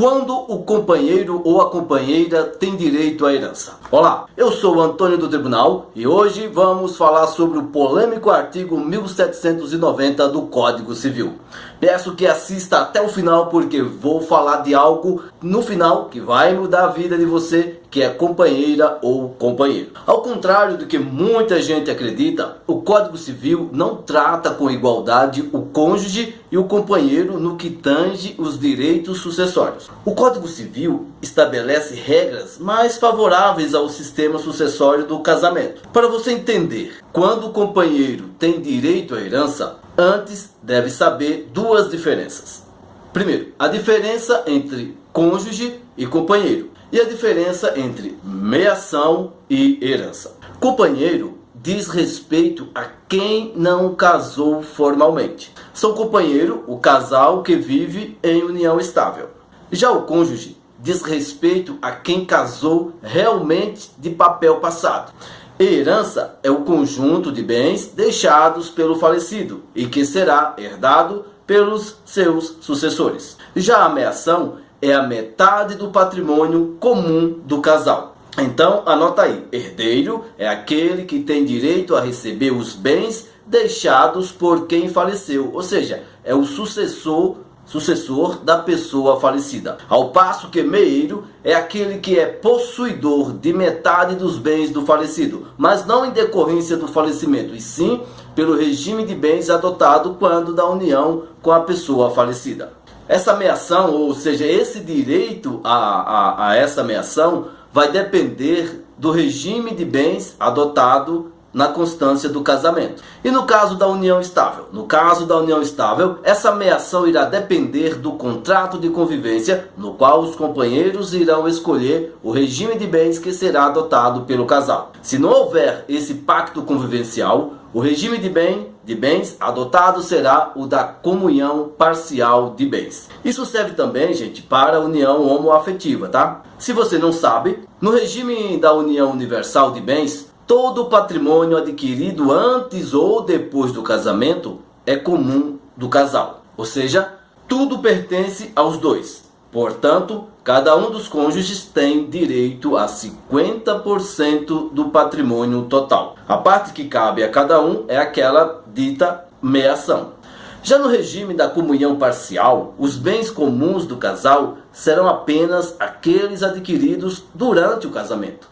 Quando o companheiro ou a companheira tem direito à herança? Olá, eu sou o Antônio do Tribunal e hoje vamos falar sobre o polêmico artigo 1790 do Código Civil. Peço que assista até o final porque vou falar de algo no final que vai mudar a vida de você, que é companheira ou companheiro. Ao contrário do que muita gente acredita, o Código Civil não trata com igualdade o cônjuge e o companheiro no que tange os direitos sucessórios. O Código Civil estabelece regras mais favoráveis ao sistema sucessório do casamento. Para você entender, quando o companheiro tem direito à herança, antes deve saber duas diferenças. Primeiro, a diferença entre cônjuge e companheiro e a diferença entre meação e herança. Companheiro diz respeito a quem não casou formalmente. São companheiro o casal que vive em união estável. Já o cônjuge diz respeito a quem casou realmente de papel passado. Herança é o conjunto de bens deixados pelo falecido e que será herdado pelos seus sucessores. Já a meação é a metade do patrimônio comum do casal. Então, anota aí, herdeiro é aquele que tem direito a receber os bens deixados por quem faleceu, ou seja, é o sucessor da pessoa falecida. Ao passo que meeiro é aquele que é possuidor de metade dos bens do falecido, mas não em decorrência do falecimento, e sim pelo regime de bens adotado quando da união com a pessoa falecida. Essa meação, ou seja, esse direito a essa meação, vai depender do regime de bens adotado na constância do casamento. E no caso da união estável? No caso da união estável, essa meação irá depender do contrato de convivência, no qual os companheiros irão escolher o regime de bens que será adotado pelo casal. Se não houver esse pacto convivencial, o regime de bens adotado será o da comunhão parcial de bens. Isso serve também, gente, para a união homoafetiva, tá? Se você não sabe, no regime da união universal de bens, todo o patrimônio adquirido antes ou depois do casamento é comum do casal. Ou seja, tudo pertence aos dois. Portanto, cada um dos cônjuges tem direito a 50% do patrimônio total. A parte que cabe a cada um é aquela dita meação. Já no regime da comunhão parcial, os bens comuns do casal serão apenas aqueles adquiridos durante o casamento.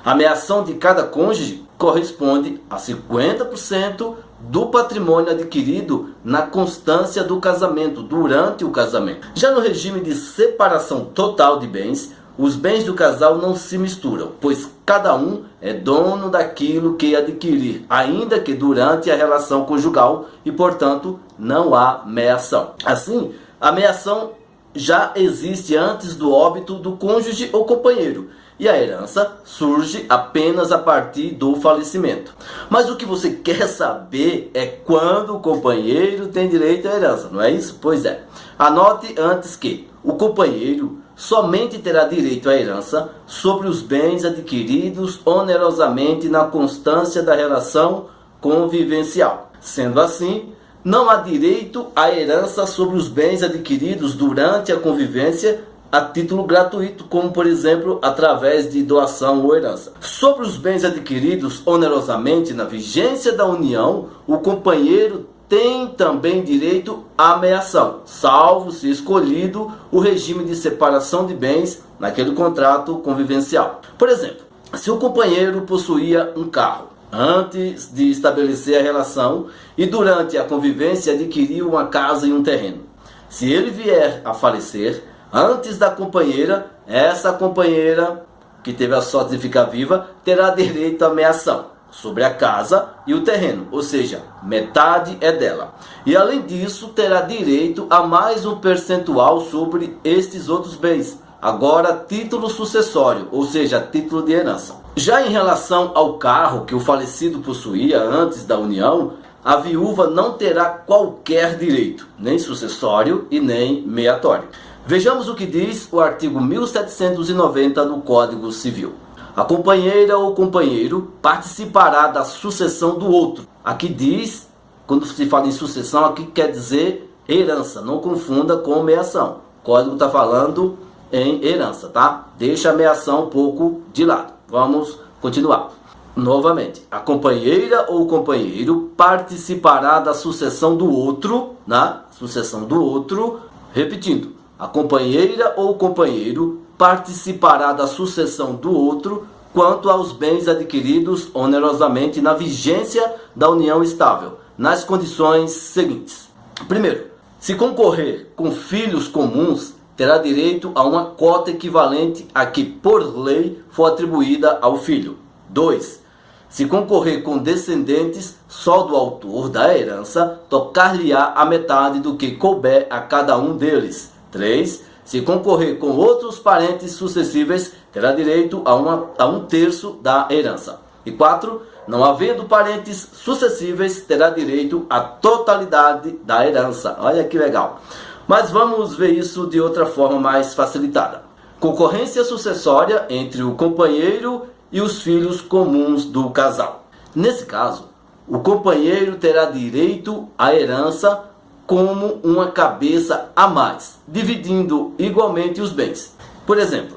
A meação de cada cônjuge corresponde a 50% do patrimônio adquirido na constância do casamento, durante o casamento. Já no regime de separação total de bens, os bens do casal não se misturam, pois cada um é dono daquilo que adquirir, ainda que durante a relação conjugal, e portanto não há meação. Assim, a meação já existe antes do óbito do cônjuge ou companheiro, e a herança surge apenas a partir do falecimento. Mas o que você quer saber é quando o companheiro tem direito à herança, não é isso? Pois é. Anote antes que o companheiro somente terá direito à herança sobre os bens adquiridos onerosamente na constância da relação convivencial. Sendo assim, não há direito à herança sobre os bens adquiridos durante a convivência a título gratuito, como por exemplo através de doação ou herança. Sobre os bens adquiridos onerosamente na vigência da união, o companheiro tem também direito à meação, salvo se escolhido o regime de separação de bens naquele contrato convivencial. Por exemplo, se o companheiro possuía um carro antes de estabelecer a relação e durante a convivência adquiriu uma casa e um terreno, se ele vier a falecer antes da companheira, essa companheira que teve a sorte de ficar viva terá direito à meação sobre a casa e o terreno, ou seja, metade é dela. E além disso, terá direito a mais um percentual sobre estes outros bens, agora título sucessório, ou seja, título de herança. Já em relação ao carro que o falecido possuía antes da união, a viúva não terá qualquer direito, nem sucessório e nem meatório. Vejamos o que diz o artigo 1790 do Código Civil. A companheira ou companheiro participará da sucessão do outro. Aqui diz, quando se fala em sucessão, aqui quer dizer herança, não confunda com meação. O código está falando em herança, tá? Deixa a meação um pouco de lado. Vamos continuar. Novamente, a companheira ou companheiro participará da sucessão do outro, né? Sucessão do outro. Repetindo, a companheira ou companheiro participará da sucessão do outro quanto aos bens adquiridos onerosamente na vigência da união estável, nas condições seguintes. Primeiro, se concorrer com filhos comuns, terá direito a uma cota equivalente a que, por lei, for atribuída ao filho. 2. Se concorrer com descendentes só do autor da herança, tocar-lhe-á a metade do que couber a cada um deles. 3. Se concorrer com outros parentes sucessíveis, terá direito a um terço da herança. E 4. Não havendo parentes sucessíveis, terá direito à totalidade da herança. Olha que legal. Mas vamos ver isso de outra forma mais facilitada. Concorrência sucessória entre o companheiro e os filhos comuns do casal. Nesse caso, o companheiro terá direito à herança como uma cabeça a mais, dividindo igualmente os bens. Por exemplo,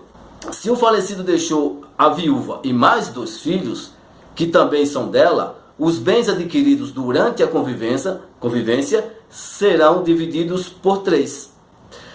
se o falecido deixou a viúva e mais 2 filhos, que também são dela, os bens adquiridos durante a convivência serão divididos por 3.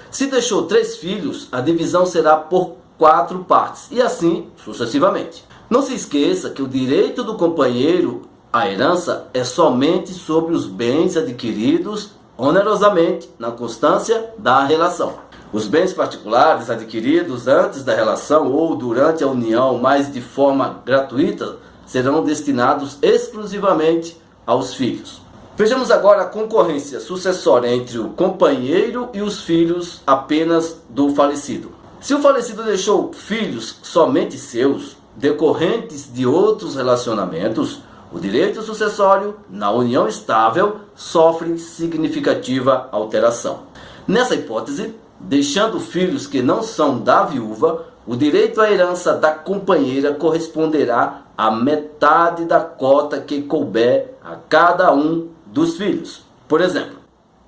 Se deixou 3 filhos, a divisão será por 4 partes, e assim sucessivamente. Não se esqueça que o direito do companheiro à herança é somente sobre os bens adquiridos onerosamente na constância da relação. Os bens particulares adquiridos antes da relação ou durante a união, mas de forma gratuita, serão destinados exclusivamente aos filhos. Vejamos agora a concorrência sucessória entre o companheiro e os filhos apenas do falecido. Se o falecido deixou filhos somente seus, decorrentes de outros relacionamentos, o direito sucessório na união estável sofre significativa alteração. Nessa hipótese, deixando filhos que não são da viúva, o direito à herança da companheira corresponderá à metade da cota que couber a cada um dos filhos. Por exemplo,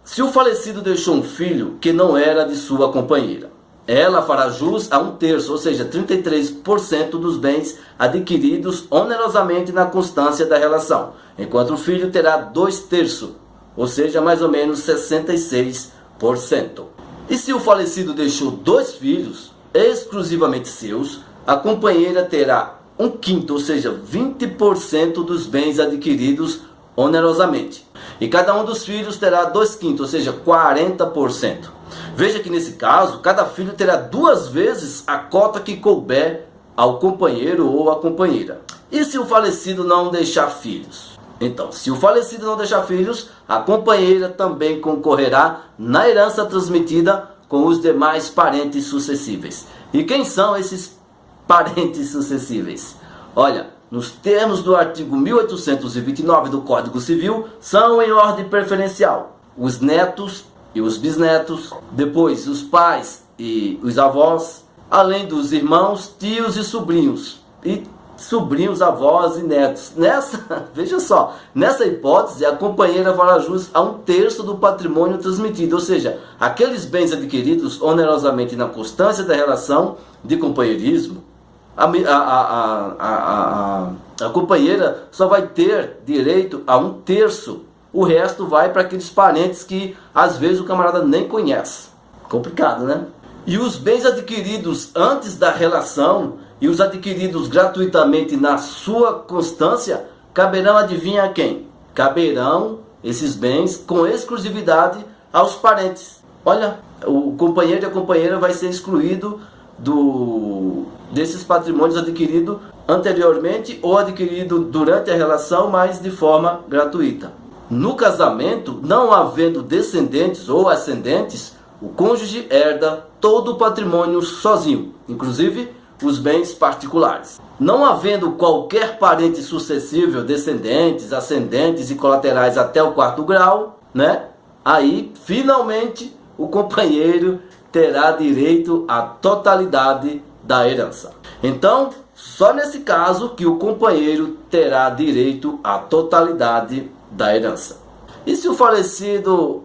se o falecido deixou um filho que não era de sua companheira, ela fará jus a 1/3, ou seja, 33% dos bens adquiridos onerosamente na constância da relação, enquanto o filho terá 2/3, ou seja, mais ou menos 66%. E se o falecido deixou 2 filhos exclusivamente seus, a companheira terá 1/5, ou seja, 20% dos bens adquiridos onerosamente. E cada um dos filhos terá 2/5, ou seja, 40%. Veja que nesse caso, cada filho terá 2 vezes a cota que couber ao companheiro ou à companheira. E se o falecido não deixar filhos? Então, se o falecido não deixar filhos, a companheira também concorrerá na herança transmitida com os demais parentes sucessíveis. E quem são esses parentes sucessíveis? Olha, nos termos do artigo 1829 do Código Civil, são em ordem preferencial os netos e os bisnetos, depois os pais e os avós, além dos irmãos, tios e sobrinhos, avós e netos. Veja só, nessa hipótese, a companheira fará jus a 1/3 do patrimônio transmitido, ou seja, aqueles bens adquiridos onerosamente na constância da relação de companheirismo, a companheira só vai ter direito a 1/3. O resto vai para aqueles parentes que às vezes o camarada nem conhece. Complicado, né? E os bens adquiridos antes da relação e os adquiridos gratuitamente na sua constância caberão, adivinha a quem? Caberão esses bens com exclusividade aos parentes. Olha, o companheiro e a companheira vai ser excluído desses patrimônios adquiridos anteriormente ou adquirido durante a relação, mas de forma gratuita. No casamento, não havendo descendentes ou ascendentes, o cônjuge herda todo o patrimônio sozinho, inclusive os bens particulares. Não havendo qualquer parente sucessível, descendentes, ascendentes e colaterais até o 4º grau, né? Aí, finalmente, o companheiro terá direito à totalidade da herança. Então, só nesse caso que o companheiro terá direito à totalidade da herança. E se o falecido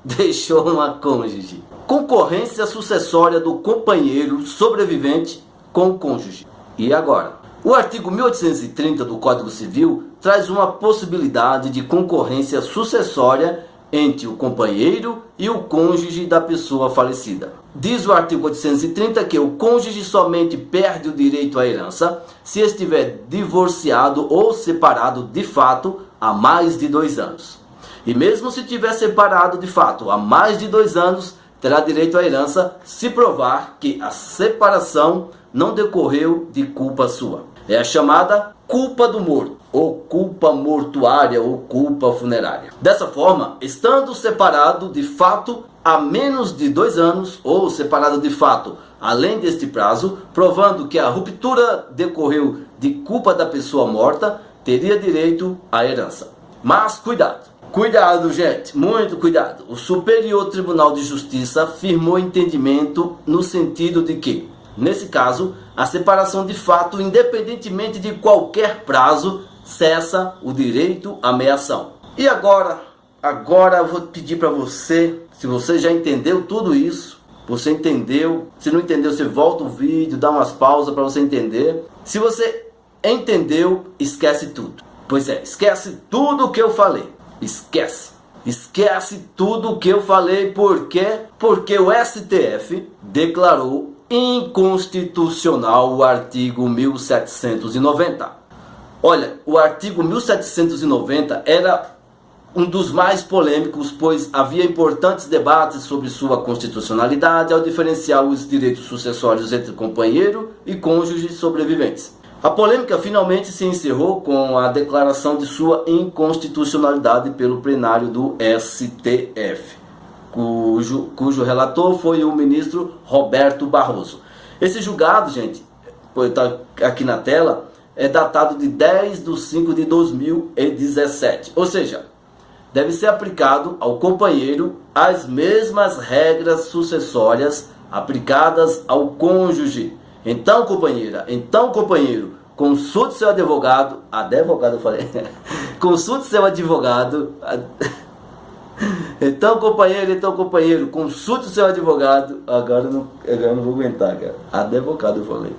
deixou uma cônjuge? concorrência sucessória do companheiro sobrevivente com o cônjuge. E agora? O artigo 1830 do Código Civil traz uma possibilidade de concorrência sucessória entre o companheiro e o cônjuge da pessoa falecida. Diz o artigo 830 que o cônjuge somente perde o direito à herança se estiver divorciado ou separado de fato há mais de 2 anos. E mesmo se tiver separado de fato há mais de 2 anos, terá direito à herança se provar que a separação não decorreu de culpa sua. É a chamada culpa do morto, ou culpa mortuária, ou culpa funerária. Dessa forma, estando separado de fato há menos de 2 anos, ou separado de fato além deste prazo, provando que a ruptura decorreu de culpa da pessoa morta, teria direito à herança. Mas cuidado! Cuidado, gente, muito cuidado. O Superior Tribunal de Justiça firmou entendimento no sentido de que, nesse caso, a separação de fato, independentemente de qualquer prazo, cessa o direito à meação. E agora eu vou pedir para você, se você já entendeu tudo isso, você entendeu, se não entendeu, você volta o vídeo, dá umas pausas para você entender. Se você entendeu, esquece tudo. Pois é, esquece tudo o que eu falei. Esquece tudo o que eu falei. Por quê? Porque o STF declarou inconstitucional o artigo 1790. Olha, o artigo 1790 era um dos mais polêmicos, pois havia importantes debates sobre sua constitucionalidade ao diferenciar os direitos sucessórios entre companheiro e cônjuge sobreviventes. A polêmica finalmente se encerrou com a declaração de sua inconstitucionalidade pelo plenário do STF, cujo relator foi o ministro Roberto Barroso. Esse julgado, gente, está aqui na tela, é datado de 10/5/2017, ou seja, deve ser aplicado ao companheiro as mesmas regras sucessórias aplicadas ao cônjuge. Então, companheira, então, companheiro, consulte seu advogado, consulte seu advogado. Então, companheiro, consulte seu advogado. Agora eu não vou aguentar, cara. Advogado eu falei.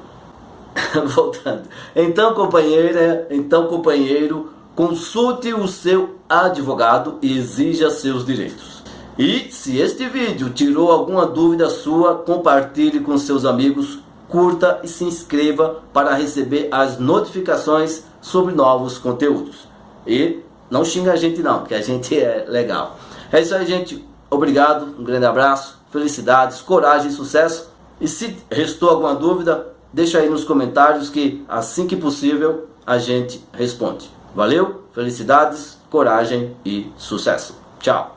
Voltando. Então, companheiro, consulte o seu advogado e exija seus direitos. E se este vídeo tirou alguma dúvida sua, compartilhe com seus amigos, curta e se inscreva para receber as notificações sobre novos conteúdos. E não xinga a gente não, que a gente é legal. É isso aí, gente. Obrigado, um grande abraço, felicidades, coragem e sucesso. E se restou alguma dúvida, deixa aí nos comentários que assim que possível a gente responde. Valeu, felicidades, coragem e sucesso. Tchau.